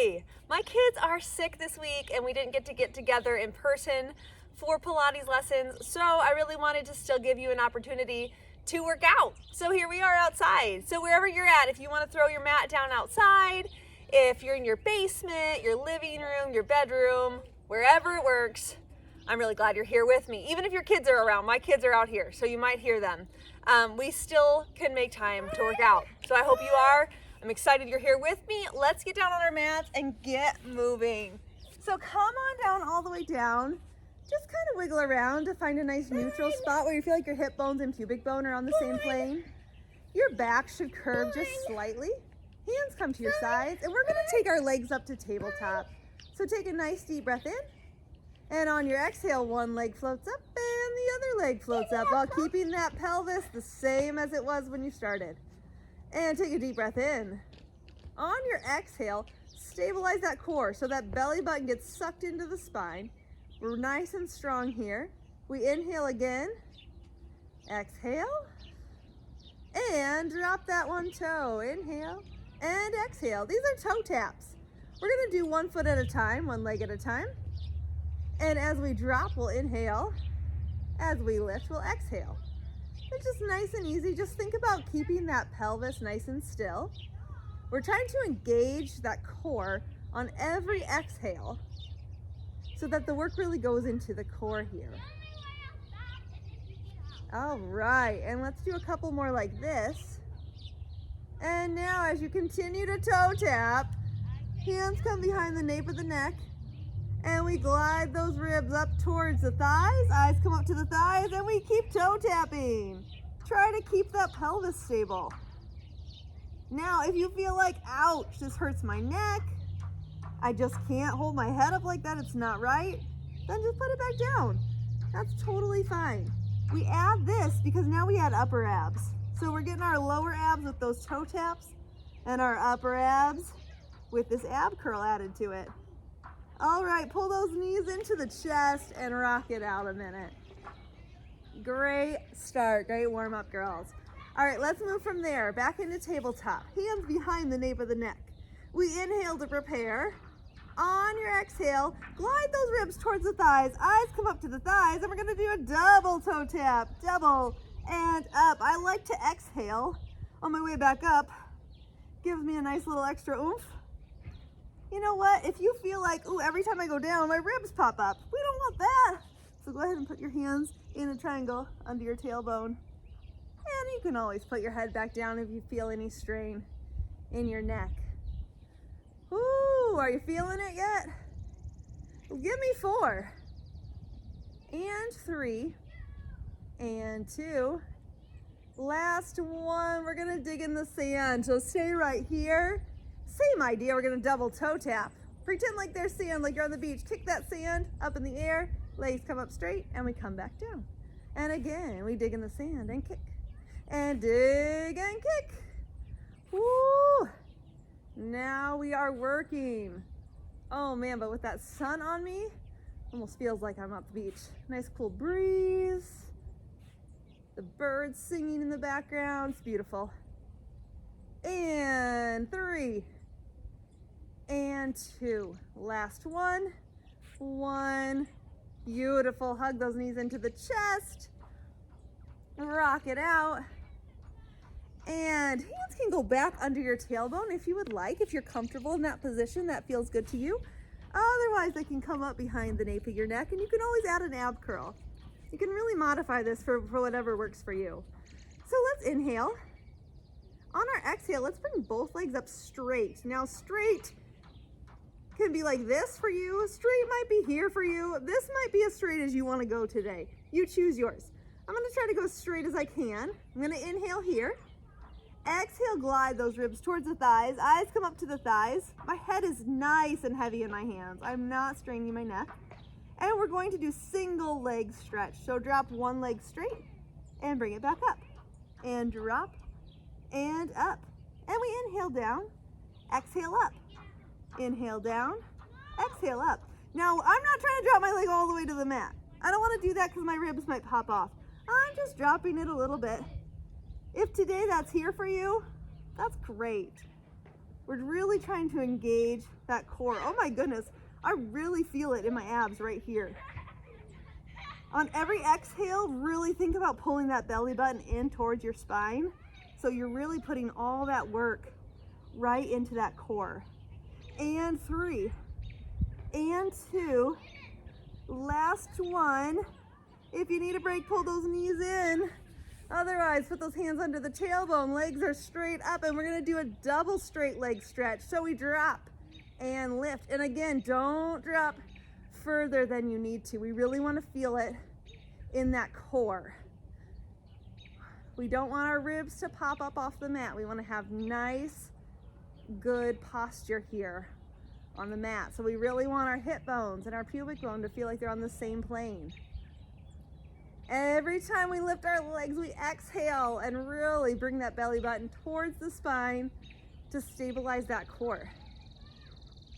Hi! My kids are sick this week and we didn't get together in person for Pilates lessons, so I really wanted to still give you an opportunity to work out. So here we are outside. So wherever you're at, if you want to throw your mat down outside, if you're in your basement, your living room, your bedroom, wherever it works, I'm really glad you're here with me. Even if your kids are around, my kids are out here, so you might hear them. We still can make time to work out. So I hope you are. I'm excited you're here with me. Let's get down on our mats and get moving. So come on down all the way down. Just kind of wiggle around to find a nice neutral spot where you feel like your hip bones and pubic bone are on the same plane. Your back should curve just slightly. Hands come to your sides, and we're gonna take our legs up to tabletop. So take a nice deep breath in, and on your exhale, one leg floats up and the other leg floats up while keeping that pelvis the same as it was when you started. And take a deep breath in. On your exhale, stabilize that core so that belly button gets sucked into the spine. We're nice and strong here. We inhale again, exhale, and drop that one toe. Inhale and exhale. These are toe taps. We're gonna do 1 foot at a time, one leg at a time. And as we drop, we'll inhale. As we lift, we'll exhale. It's just nice and easy. Just think about keeping that pelvis nice and still. We're trying to engage that core on every exhale so that the work really goes into the core here. All right, and let's do a couple more like this. And now as you continue to toe tap, hands come behind the nape of the neck, and we glide those ribs up towards the thighs. Eyes come up to the thighs, and we keep toe tapping. Try to keep that pelvis stable. Now, if you feel like, ouch, this hurts my neck, I just can't hold my head up like that, it's not right, then just put it back down. That's totally fine. We add this because now we add upper abs. So we're getting our lower abs with those toe taps and our upper abs with this ab curl added to it. All right, pull those knees into the chest and rock it out a minute. Great start, great warm up, girls. All right, let's move from there, back into tabletop. Hands behind the nape of the neck. We inhale to prepare. On your exhale, glide those ribs towards the thighs. Eyes come up to the thighs, and we're gonna do a double toe tap. Double and up. I like to exhale on my way back up. Gives me a nice little extra oomph. You know what? If you feel like, ooh, every time I go down, my ribs pop up, we don't want that. So go ahead and put your hands in a triangle under your tailbone. And you can always put your head back down if you feel any strain in your neck. Ooh, are you feeling it yet? Well, give me 4. And 3. And 2. Last one, we're gonna dig in the sand. So stay right here. Same idea, we're gonna double toe tap. Pretend like there's sand, like you're on the beach. Kick that sand up in the air, legs come up straight, and we come back down. And again, we dig in the sand and kick. And dig and kick. Woo! Now we are working. Oh man, but with that sun on me, almost feels like I'm at the beach. Nice cool breeze. The birds singing in the background, it's beautiful. And 3. And 2. Last one. 1. Beautiful. Hug those knees into the chest. Rock it out. And hands can go back under your tailbone if you would like, if you're comfortable in that position, that feels good to you. Otherwise, they can come up behind the nape of your neck, and you can always add an ab curl. You can really modify this for whatever works for you. So let's inhale. On our exhale, let's bring both legs up straight. Now straight can be like this for you. Straight might be here for you. This might be as straight as you want to go today. You choose yours. I'm going to try to go straight as I can. I'm going to inhale here. Exhale, glide those ribs towards the thighs. Eyes come up to the thighs. My head is nice and heavy in my hands. I'm not straining my neck. And we're going to do single leg stretch. So drop one leg straight and bring it back up. And drop and up. And we inhale down, exhale up. Inhale down, exhale up. Now, I'm not trying to drop my leg all the way to the mat. I don't want to do that because my ribs might pop off. I'm just dropping it a little bit. If today that's here for you, that's great. We're really trying to engage that core. Oh my goodness, I really feel it in my abs right here. On every exhale, really think about pulling that belly button in towards your spine. So you're really putting all that work right into that core. And 3, and 2, last one. If you need a break, pull those knees in. Otherwise, put those hands under the tailbone. Legs are straight up, and we're gonna do a double straight leg stretch. So we drop and lift. And again, don't drop further than you need to. We really wanna feel it in that core. We don't want our ribs to pop up off the mat. We wanna have nice, good posture here on the mat. So we really want our hip bones and our pubic bone to feel like they're on the same plane. Every time we lift our legs, we exhale and really bring that belly button towards the spine to stabilize that core.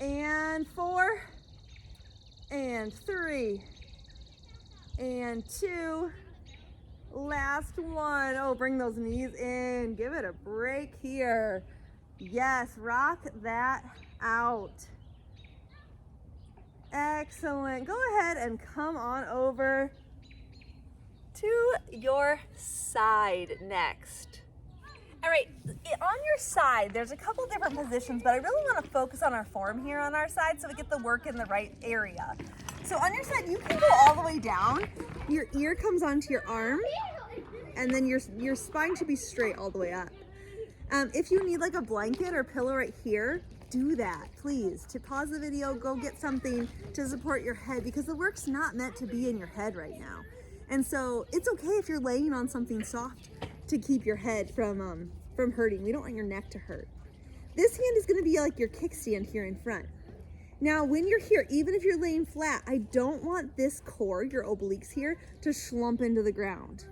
And 4, and 3, and 2, last one. Oh, bring those knees in. Give it a break here. Yes, rock that out. Excellent. Go ahead and come on over to your side next. All right, on your side, there's a couple different positions, but I really want to focus on our form here on our side so we get the work in the right area. So on your side, you can go all the way down. Your ear comes onto your arm, and then your spine should be straight all the way up. If you need like a blanket or pillow right here, do that, please. To pause the video, go get something to support your head, because the work's not meant to be in your head right now. And so it's okay if you're laying on something soft to keep your head from hurting. We don't want your neck to hurt. This hand is gonna be like your kickstand here in front. Now, when you're here, even if you're laying flat, I don't want this core, your obliques here, to slump into the ground.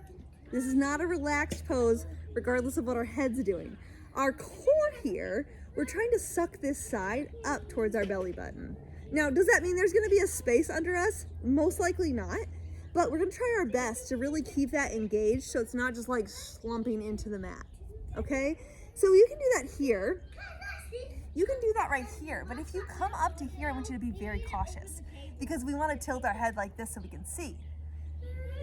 This is not a relaxed pose, regardless of what our head's doing. Our core here, we're trying to suck this side up towards our belly button. Now, does that mean there's gonna be a space under us? Most likely not, but we're gonna try our best to really keep that engaged so it's not just like slumping into the mat, okay? So you can do that here. You can do that right here, but if you come up to here, I want you to be very cautious, because we wanna tilt our head like this so we can see.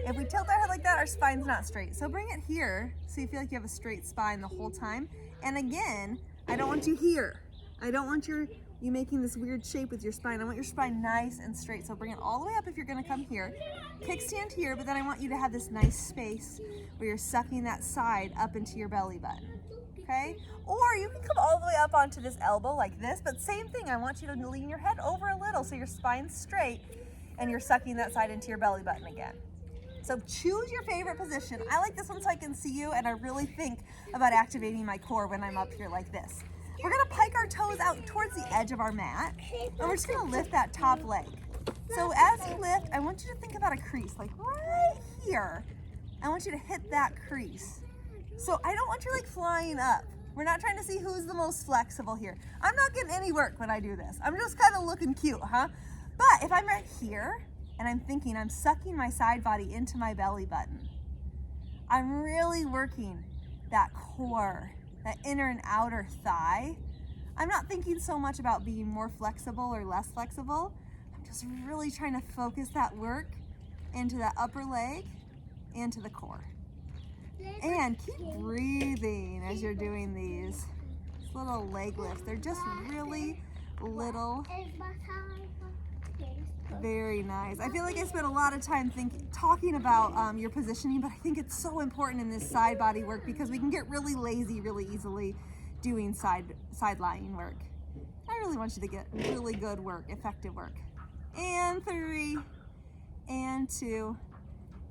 If we tilt our head like that, our spine's not straight. So bring it here so you feel like you have a straight spine the whole time. And again, I don't want you here. I don't want you making this weird shape with your spine. I want your spine nice and straight. So bring it all the way up if you're gonna come here. Kickstand here, but then I want you to have this nice space where you're sucking that side up into your belly button, okay? Or you can come all the way up onto this elbow like this, but same thing, I want you to lean your head over a little so your spine's straight and you're sucking that side into your belly button again. So choose your favorite position. I like this one so I can see you, and I really think about activating my core when I'm up here like this. We're gonna pike our toes out towards the edge of our mat, and we're just gonna lift that top leg. So as you lift, I want you to think about a crease, like right here. I want you to hit that crease. So I don't want you like flying up. We're not trying to see who's the most flexible here. I'm not getting any work when I do this. I'm just kind of looking cute, huh? But if I'm right here, and I'm thinking I'm sucking my side body into my belly button, I'm really working that core, that inner and outer thigh. I'm not thinking so much about being more flexible or less flexible. I'm just really trying to focus that work into that upper leg and to the core. And keep breathing as you're doing these little leg lifts. They're just really little. Very nice. I feel like I spent a lot of time talking about your positioning, but I think it's so important in this side body work because we can get really lazy really easily doing side lying work. I really want you to get really good work, effective work. And 3, and 2,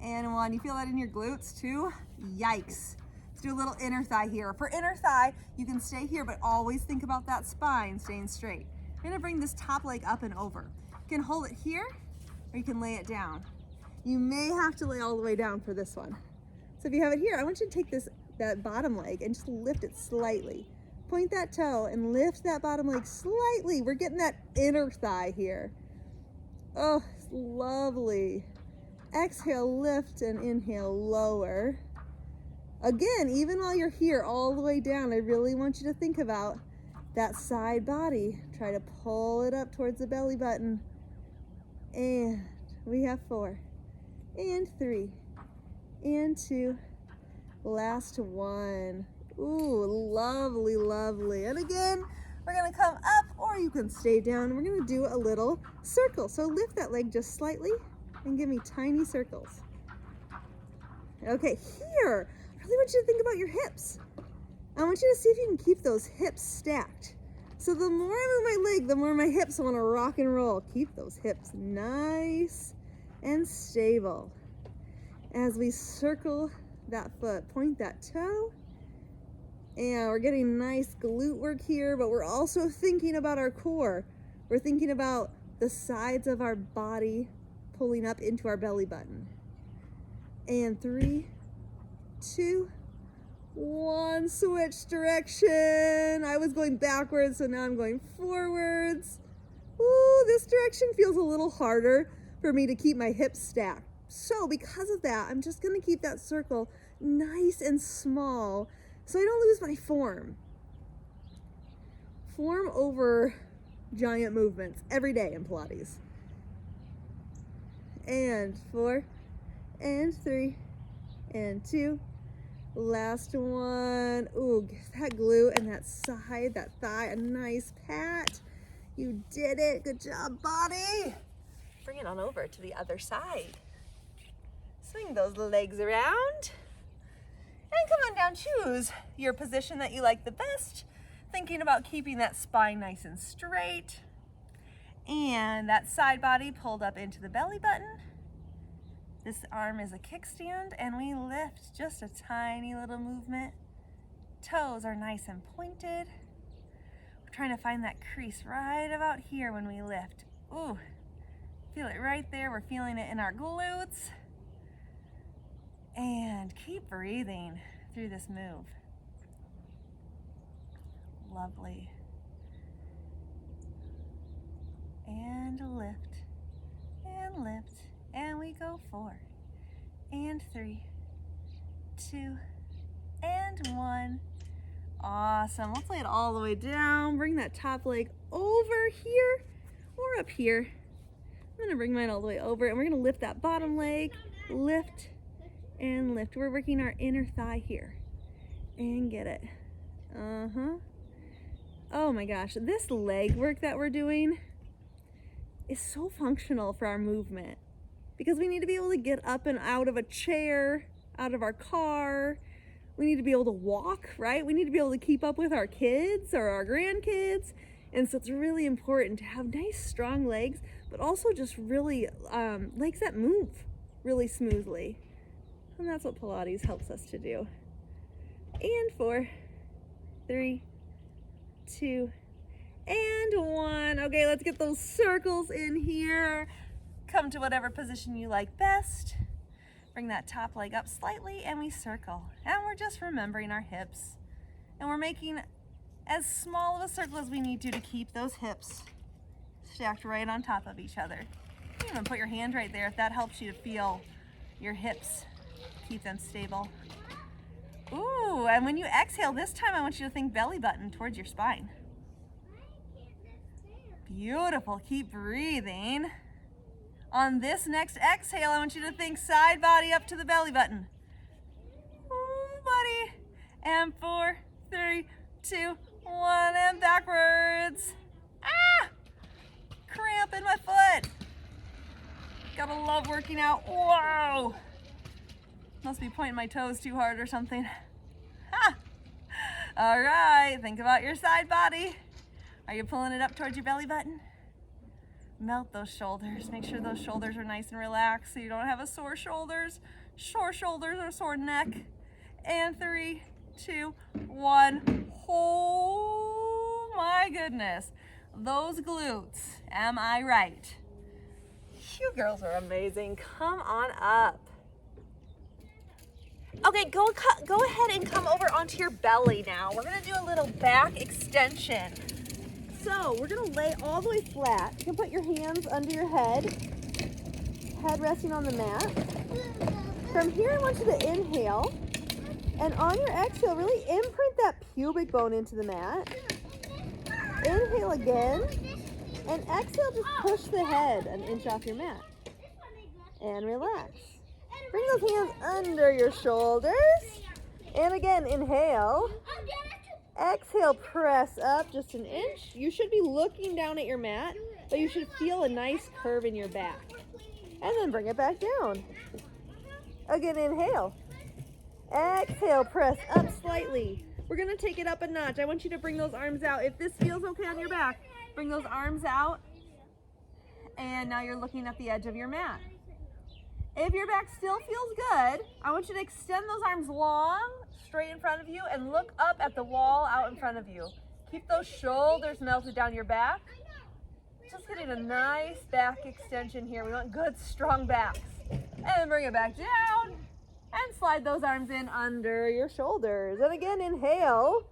and 1. You feel that in your glutes too? Yikes. Let's do a little inner thigh here. For inner thigh, you can stay here, but always think about that spine staying straight. You're gonna bring this top leg up and over. You can hold it here, or you can lay it down. You may have to lay all the way down for this one. So if you have it here, I want you to take that bottom leg and just lift it slightly. Point that toe and lift that bottom leg slightly. We're getting that inner thigh here. Oh, it's lovely. Exhale, lift, and inhale, lower. Again, even while you're here all the way down, I really want you to think about that side body. Try to pull it up towards the belly button. And we have 4 and 3 and 2. Last one. Ooh, lovely, lovely. And again, we're gonna come up, or you can stay down. We're gonna do a little circle. So lift that leg just slightly and give me tiny circles. Okay, here, I really want you to think about your hips. I want you to see if you can keep those hips stacked. So the more I move my leg, the more my hips want to rock and roll. Keep those hips nice and stable. As we circle that foot, point that toe. And we're getting nice glute work here, but we're also thinking about our core. We're thinking about the sides of our body pulling up into our belly button. And 3, 2, 1, switch direction. I was going backwards, so now I'm going forwards. Ooh, this direction feels a little harder for me to keep my hips stacked. So because of that, I'm just gonna keep that circle nice and small so I don't lose my form. Form over giant movements every day in Pilates. And 4 and 3 and 2. Last one. Ooh, give that glute and that side, that thigh, a nice pat. You did it. Good job, body. Bring it on over to the other side. Swing those legs around. And come on down, choose your position that you like the best. Thinking about keeping that spine nice and straight. And that side body pulled up into the belly button. This arm is a kickstand, and we lift just a tiny little movement. Toes are nice and pointed. We're trying to find that crease right about here when we lift. Ooh, feel it right there. We're feeling it in our glutes. And keep breathing through this move. Lovely. And lift, and lift. And we go 4 and 3, 2, and 1. Awesome. Let's lay it all the way down. Bring that top leg over here or up here. I'm gonna bring mine all the way over, and we're gonna lift that bottom leg. Lift and lift. We're working our inner thigh here. And get it. Oh my gosh, this leg work that we're doing is so functional for our movement. Because we need to be able to get up and out of a chair, out of our car. We need to be able to walk, right? We need to be able to keep up with our kids or our grandkids. And so it's really important to have nice, strong legs, but also just really legs that move really smoothly. And that's what Pilates helps us to do. And 4, 3, 2, and 1. Okay, let's get those circles in here. Come to whatever position you like best. Bring that top leg up slightly, and we circle. And we're just remembering our hips. And we're making as small of a circle as we need to keep those hips stacked right on top of each other. You can even put your hand right there if that helps you to feel your hips. Keep them stable. Ooh, and when you exhale this time, I want you to think belly button towards your spine. Beautiful. Keep breathing. On this next exhale, I want you to think side body up to the belly button. Ooh, buddy. And 4, 3, 2, 1, and backwards. Ah! Cramp in my foot. Gotta love working out. Whoa! Must be pointing my toes too hard or something. Ha! All right, think about your side body. Are you pulling it up towards your belly button? Melt those shoulders. Make sure those shoulders are nice and relaxed so you don't have a sore shoulders or sore neck. And 3, 2, 1. Oh my goodness. Those glutes, am I right? You girls are amazing. Come on up. Okay, go ahead and come over onto your belly now. We're gonna do a little back extension. So we're gonna lay all the way flat. You can put your hands under your head resting on the mat. From here, I want you to inhale, and on your exhale, really imprint that pubic bone into the mat. Inhale again. And exhale, just push the head an inch off your mat. And relax. Bring those hands under your shoulders. And again, inhale. Exhale, press up just an inch. You should be looking down at your mat, but you should feel a nice curve in your back. And then bring it back down. Again, inhale. Exhale, press up slightly. We're going to take it up a notch. I want you to bring those arms out. If this feels okay on your back, bring those arms out. And now you're looking at the edge of your mat. If your back still feels good, I want you to extend those arms long, straight in front of you, and look up at the wall out in front of you. Keep those shoulders melted down your back. Just getting a nice back extension here. We want good, strong backs. And then bring it back down and slide those arms in under your shoulders. And again, inhale.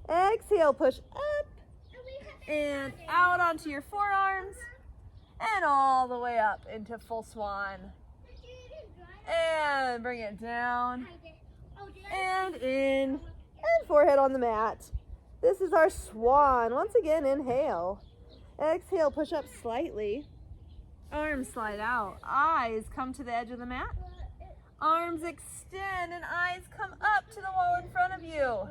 Exhale, push up and out onto your forearms and all the way up into full swan. And bring it down and in and forehead on the mat. This is our swan. Once again, inhale. Exhale, push up slightly. Arms slide out. Eyes come to the edge of the mat. Arms extend and eyes come up to the wall in front of you.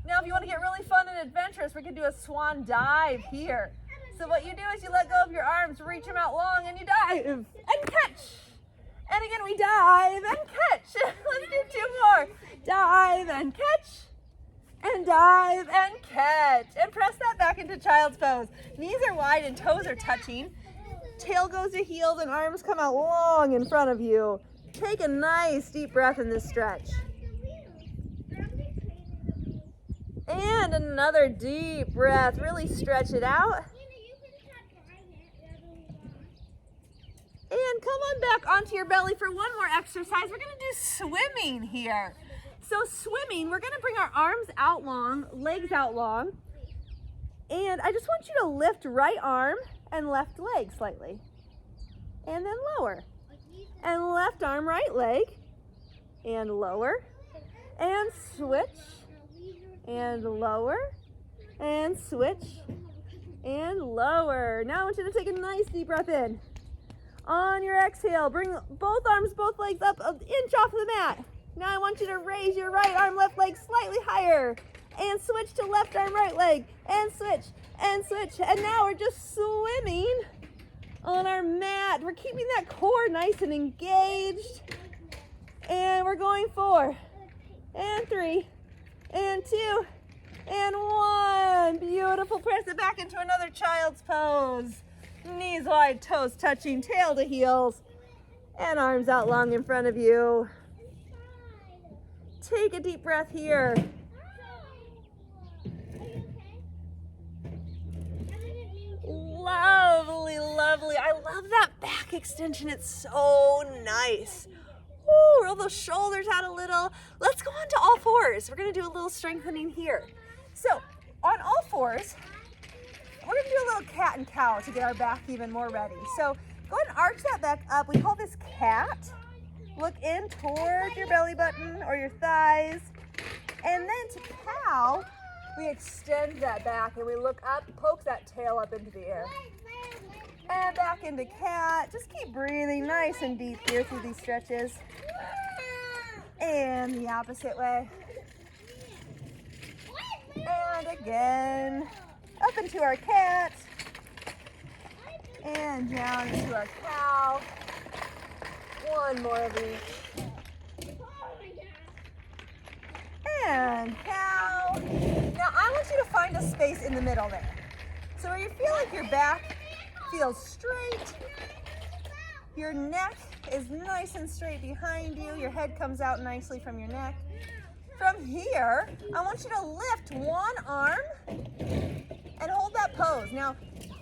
Now, if you want to get really fun and adventurous, we can do a swan dive here. So what you do is you let go of your arms, reach them out long, and you dive and catch. And again, we dive and catch. Let's do two more. Dive and catch. And dive and catch. And press that back into child's pose. Knees are wide and toes are touching. Tail goes to heels and arms come out long in front of you. Take a nice deep breath in this stretch. And another deep breath. Really stretch it out. And come on back onto your belly for one more exercise. We're going to do swimming here. So swimming, we're going to bring our arms out long, legs out long. And I just want you to lift right arm and left leg slightly. And then lower. And left arm, right leg. And lower. And switch. And lower. And switch. And lower. Now I want you to take a nice deep breath in. On your exhale, bring both arms, both legs up an inch off the mat. Now I want you to raise your right arm, left leg slightly higher. And switch to left arm, right leg. And switch, and switch. And now we're just swimming on our mat. We're keeping that core nice and engaged. And we're going 4, and 3, and 2, and 1. Beautiful. Press it back into another child's pose. Knees wide, toes touching, tail to heels, and arms out long in front of you. Take a deep breath here. Lovely, lovely. I love that back extension. It's so nice. Woo, roll those shoulders out a little. Let's go on to all fours. We're going to do a little strengthening here. So, on all fours, we're going to do a little cat and cow to get our back even more ready. So go ahead and arch that back up. We call this cat. Look in toward your belly button or your thighs. And then to cow, we extend that back and we look up, poke that tail up into the air. And back into cat. Just keep breathing nice and deep here through these stretches. And the opposite way. And again. Up into our cat, and down into our cow. One more of each. And cow. Now I want you to find a space in the middle there. So where you feel like your back feels straight, your neck is nice and straight behind you, your head comes out nicely from your neck. From here, I want you to lift one arm and hold that pose. Now,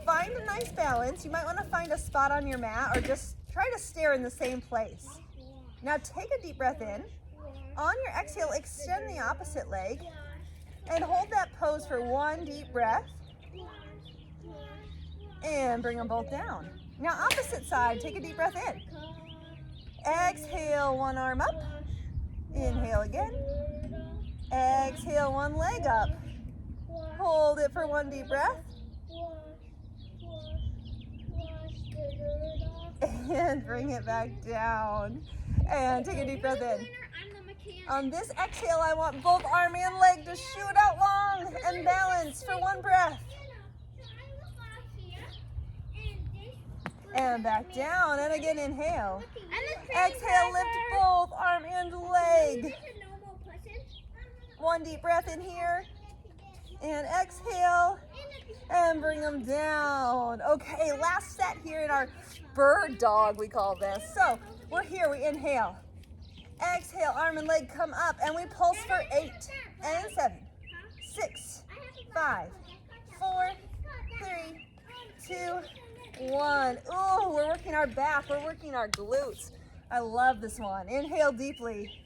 find a nice balance. You might want to find a spot on your mat or just try to stare in the same place. Now, take a deep breath in. On your exhale, extend the opposite leg and hold that pose for one deep breath. And bring them both down. Now, opposite side, take a deep breath in. Exhale, one arm up. Inhale again. Exhale, one leg up. Hold it for one deep breath. and bring it back down. And take a deep breath in. On this exhale, I want both arm and leg to shoot out long and balance for one breath. And back down, and again, inhale. Exhale, lift both arm and leg. One deep breath in here. And exhale, and bring them down. Okay, last set here in our bird dog, we call this. So, we're here, we inhale. Exhale, arm and leg come up, and we pulse for 8 and 7, 6, 5, 4, 3, 2, 1. Oh, we're working our back, we're working our glutes. I love this one. Inhale deeply.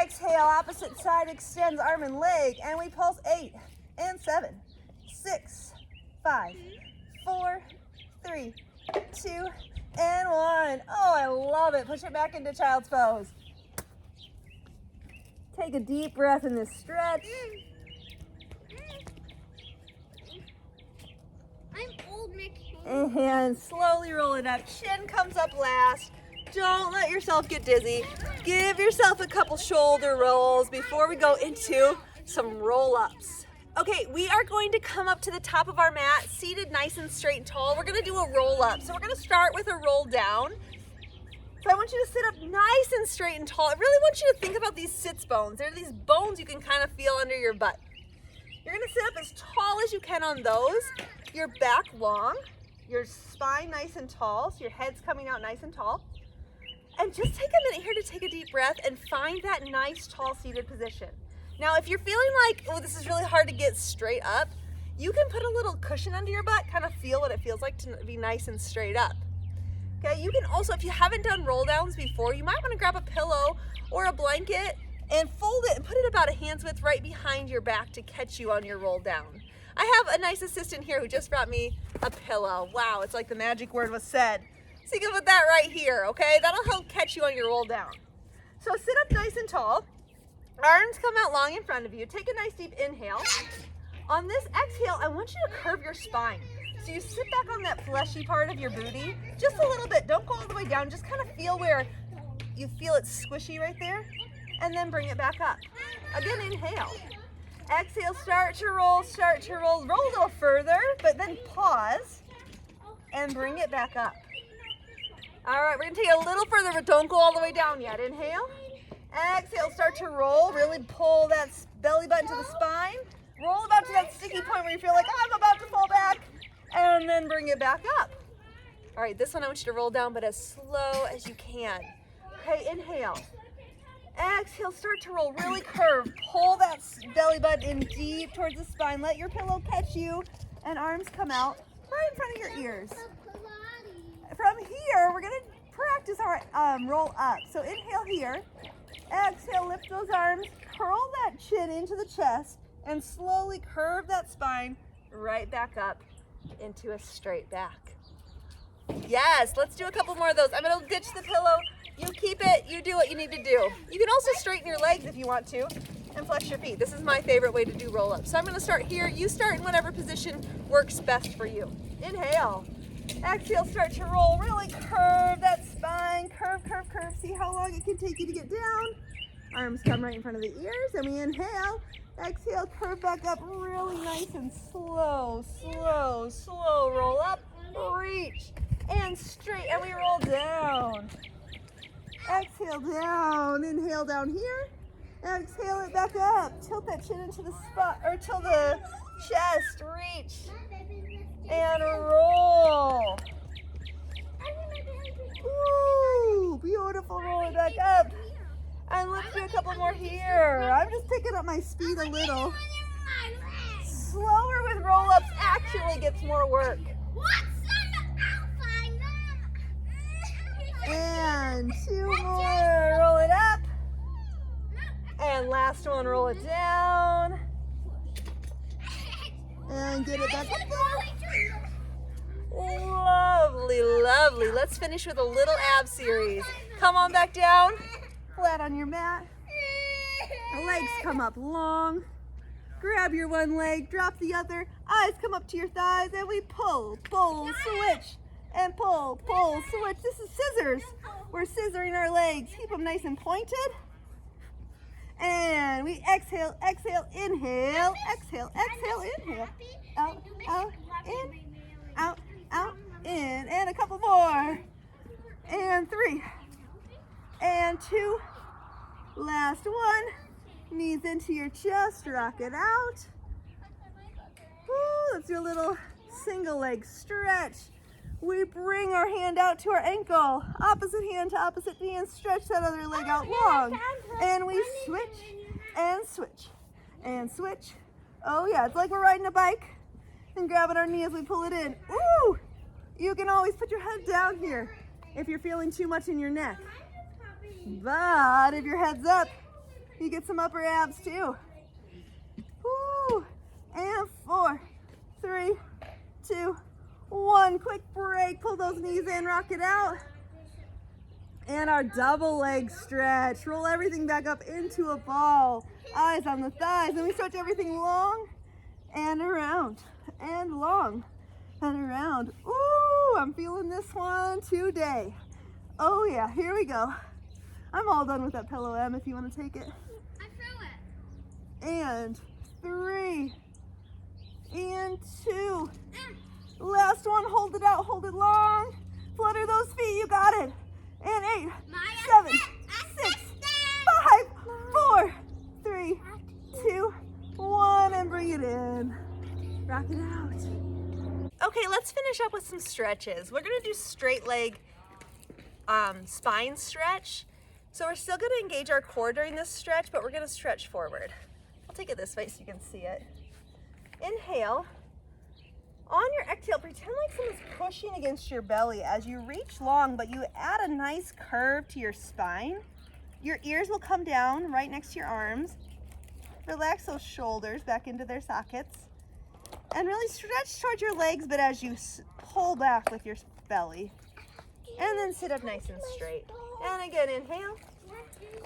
Exhale, opposite side extends arm and leg, and we pulse 8 and 7, 6, 5, 4, 3, 2, and 1. Oh, I love it. Push it back into child's pose. Take a deep breath in this stretch. I'm old, Mickey. And slowly roll it up. Chin comes up last. Don't let yourself get dizzy. Give yourself a couple shoulder rolls before we go into some roll-ups. Okay, we are going to come up to the top of our mat, seated nice and straight and tall. We're gonna do a roll-up. So we're gonna start with a roll down. So I want you to sit up nice and straight and tall. I really want you to think about these sits bones. They're these bones you can kind of feel under your butt. You're gonna sit up as tall as you can on those. Your back long, your spine nice and tall, so your head's coming out nice and tall. And just take a minute here to take a deep breath and find that nice tall seated position. Now, if you're feeling like, oh, this is really hard to get straight up, you can put a little cushion under your butt, kind of feel what it feels like to be nice and straight up. Okay, you can also, if you haven't done roll downs before, you might want to grab a pillow or a blanket and fold it and put it about a hand's width right behind your back to catch you on your roll down. I have a nice assistant here who just brought me a pillow. Wow, it's like the magic word was said. So you can put that right here, okay? That'll help catch you on your roll down. So sit up nice and tall. Arms come out long in front of you. Take a nice deep inhale. On this exhale, I want you to curve your spine. So you sit back on that fleshy part of your booty, just a little bit. Don't go all the way down. Just kind of feel where you feel it squishy right there, and then bring it back up. Again, inhale. Exhale, start to roll, roll a little further, but then pause and bring it back up. All right, we're gonna take it a little further, but don't go all the way down yet. Inhale. Exhale, start to roll. Really pull that belly button to the spine. Roll about to that sticky point where you feel like, oh, I'm about to fall back. And then bring it back up. All right, this one I want you to roll down, but as slow as you can. Okay, inhale. Exhale, start to roll, really curve. Pull that belly button in deep towards the spine. Let your pillow catch you, and arms come out right in front of your ears. From here, we're gonna practice our roll up. So inhale here. Exhale, lift those arms, curl that chin into the chest, and slowly curve that spine right back up into a straight back. Yes, let's do a couple more of those. I'm gonna ditch the pillow. You keep it, you do what you need to do. You can also straighten your legs if you want to, and flex your feet. This is my favorite way to do roll-ups. So I'm gonna start here. You start in whatever position works best for you. Inhale. Exhale, start to roll. Really curve that spine. Curve, curve, curve. See how long it can take you to get down. Arms come right in front of the ears, and we inhale. Exhale, curve back up really nice and slow, slow, slow. Roll up, reach, and straight, and we roll down. Exhale down, inhale down here. Exhale it back up. Tilt that chin into the spot, or till the chest, reach, and roll. Ooh, beautiful, roll it back up. And let's do a couple more here. I'm just picking up my speed a little. Slower with roll-ups actually gets more work. And two more, roll it up. And last one, roll it down. And get it back up there. Lovely, lovely. Let's finish with a little ab series. Come on back down, flat on your mat. Legs come up long. Grab your one leg, drop the other. Eyes come up to your thighs, and we pull, switch, and pull, pull, switch. This is scissors. We're scissoring our legs. Keep them nice and pointed. And we exhale, exhale, inhale, exhale, exhale, inhale. Out, out, in, out, out, in. And a couple more. And 3. And 2. Last one. Knees into your chest, rock it out. Woo, let's do a little single leg stretch. We bring our hand out to our ankle. Opposite hand to opposite hand. Stretch that other leg out long. And we switch and switch and switch. Oh yeah, it's like we're riding a bike and grabbing our knee as we pull it in. Ooh! You can always put your head down here if you're feeling too much in your neck. But if your head's up, you get some upper abs too. Woo! And 4, 3, 2, 1. Quick break. Pull those knees in, rock it out. And our double leg stretch. Roll everything back up into a ball. Eyes on the thighs. And we stretch everything long and around and long and around. Ooh, I'm feeling this one today. Oh yeah, here we go. I'm all done with that pillow, Em, if you want to take it. I throw it. And 3. And 2. Last one, hold it out, hold it long. Flutter those feet, you got it. And 8, 7, 6, 5, 4, 3, 2, 1, and bring it in. Rock it out. Okay, let's finish up with some stretches. We're gonna do straight leg spine stretch. So we're still gonna engage our core during this stretch, but we're gonna stretch forward. I'll take it this way so you can see it. Inhale. On your exhale, pretend like someone's pushing against your belly as you reach long, but you add a nice curve to your spine. Your ears will come down right next to your arms. Relax those shoulders back into their sockets. And really stretch towards your legs, but as you pull back with your belly. And then sit up nice and straight. And again, inhale.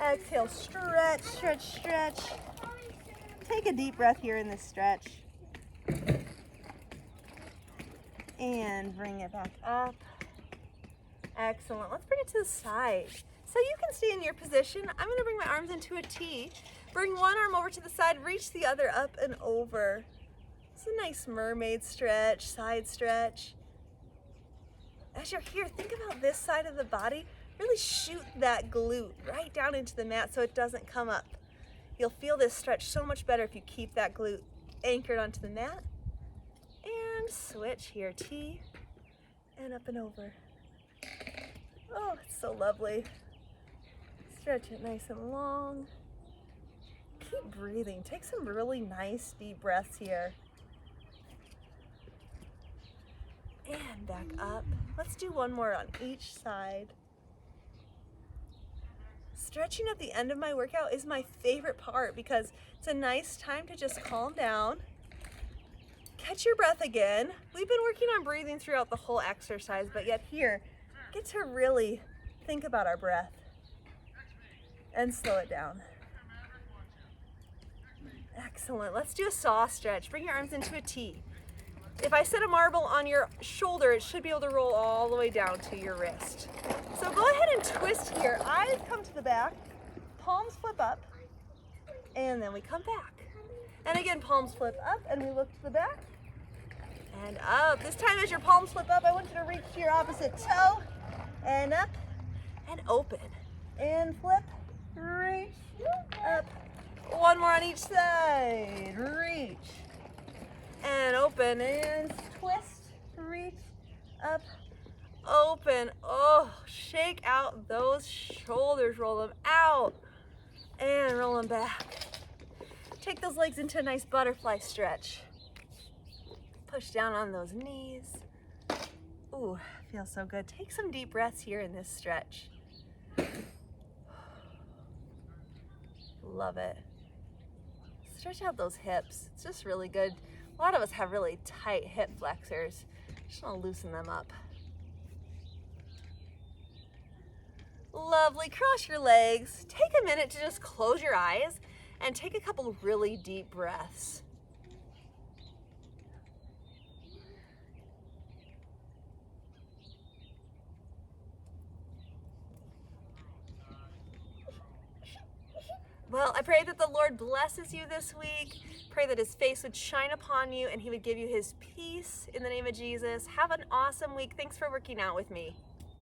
Exhale, stretch, stretch, stretch. Take a deep breath here in this stretch. And bring it back up. Excellent. Let's bring it to the side. So you can stay in your position. I'm going to bring my arms into a T. Bring one arm over to the side, reach the other up and over. It's a nice mermaid stretch, side stretch. As you're here, think about this side of the body. Really shoot that glute right down into the mat so it doesn't come up. You'll feel this stretch so much better if you keep that glute anchored onto the mat. And switch here, T, and up and over. Oh, it's so lovely. Stretch it nice and long. Keep breathing. Take some really nice deep breaths here. And back up. Let's do one more on each side. Stretching at the end of my workout is my favorite part because it's a nice time to just calm down. Catch your breath again. We've been working on breathing throughout the whole exercise, but yet here, get to really think about our breath and slow it down. Excellent. Let's do a saw stretch. Bring your arms into a T. If I set a marble on your shoulder, it should be able to roll all the way down to your wrist. So go ahead and twist here. Eyes come to the back, palms flip up, and then we come back. And again, palms flip up, and we look to the back, and up. This time as your palms flip up, I want you to reach to your opposite toe, and up, and open. And flip, reach, up. One more on each side. Reach, and open, and twist, reach, up, open. Oh, shake out those shoulders, roll them out, and roll them back. Take those legs into a nice butterfly stretch. Push down on those knees. Ooh, feels so good. Take some deep breaths here in this stretch. Love it. Stretch out those hips. It's just really good. A lot of us have really tight hip flexors. Just want to loosen them up. Lovely. Cross your legs. Take a minute to just close your eyes and take a couple really deep breaths. Well, I pray that the Lord blesses you this week. Pray that his face would shine upon you and he would give you his peace in the name of Jesus. Have an awesome week. Thanks for working out with me.